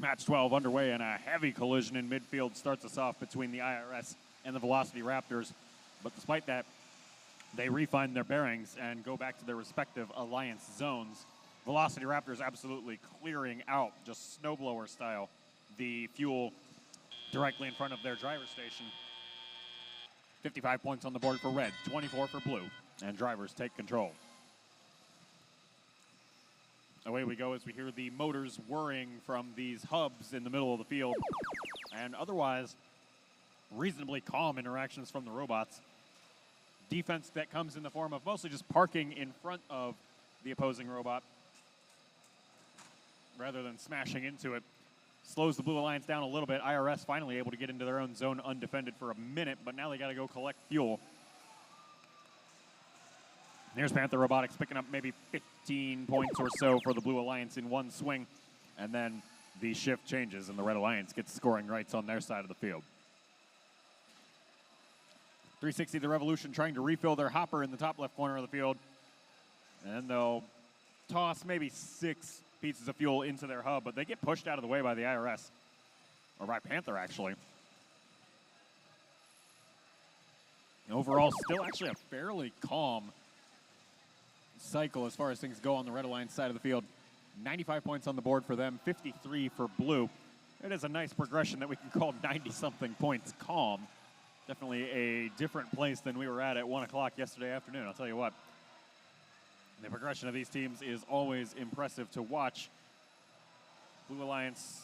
Match 12 underway, and a heavy collision in midfield starts us off between the IRS and the Velocity Raptors. But despite that, they refine their bearings and go back to their respective alliance zones. Velocity Raptors absolutely clearing out, just snowblower style, the fuel directly in front of their driver station. 55 points on the board for red, 24 for blue, and drivers take control. Away we go as we hear the motors whirring from these hubs in the middle of the field, and otherwise reasonably calm interactions from the robots. Defense that comes in the form of mostly just parking in front of the opposing robot rather than smashing into it. Slows the Blue Alliance down a little bit. IRS finally able to get into their own zone undefended for a minute, but now they got to go collect fuel. Here's Panther Robotics picking up maybe 15 points or so for the Blue Alliance in one swing, and then the shift changes and the Red Alliance gets scoring rights on their side of the field. 360 the Revolution trying to refill their hopper in the top left corner of the field, and they'll toss maybe 6 pieces of fuel into their hub, but they get pushed out of the way by the IRS, or by Panther actually. Overall, still actually a fairly calm cycle as far as things go on the Red Alliance side of the field. 95 points on the board for them, 53 for blue. It is a nice progression that we can call 90-something points calm. Definitely a different place than we were at 1 o'clock yesterday afternoon, I'll tell you what. The progression of these teams is always impressive to watch. Blue Alliance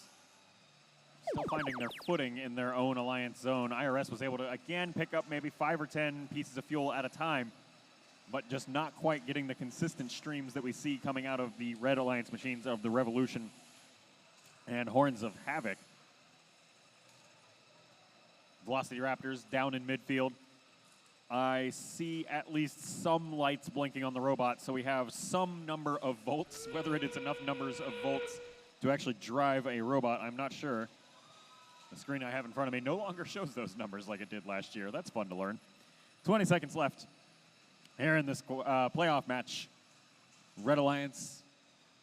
still finding their footing in their own alliance zone. IRS was able to, again, pick up maybe 5 or 10 pieces of fuel at a time, but just not quite getting the consistent streams that we see coming out of the Red Alliance machines of the Revolution and Horns of Havoc. Velocity Raptors down in midfield. I see at least some lights blinking on the robot, so we have some number of volts. Whether it is enough numbers of volts to actually drive a robot, I'm not sure. The screen I have in front of me no longer shows those numbers like it did last year. That's fun to learn. 20 seconds left here in this playoff match. Red Alliance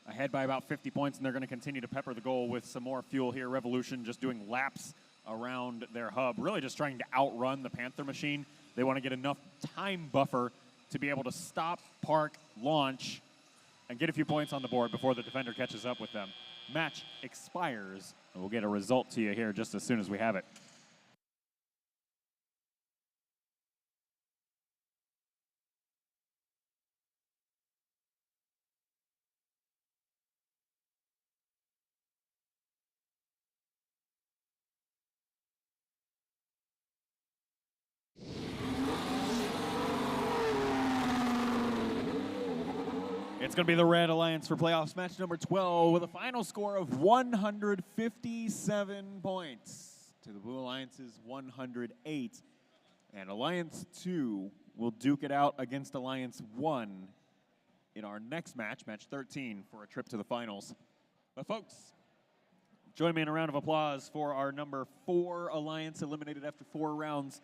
ahead by about 50 points, and they're going to continue to pepper the goal with some more fuel here. Revolution just doing laps around their hub, really just trying to outrun the Panther machine. They want to get enough time buffer to be able to stop, park, launch, and get a few points on the board before the defender catches up with them. Match expires, and we'll get a result to you here just as soon as we have it. It's going to be the Red Alliance for playoffs match number 12 with a final score of 157 points to the Blue Alliance's 108. And Alliance 2 will duke it out against Alliance 1 in our next match, match 13, for a trip to the finals. But folks, join me in a round of applause for our number 4 Alliance eliminated after 4 rounds,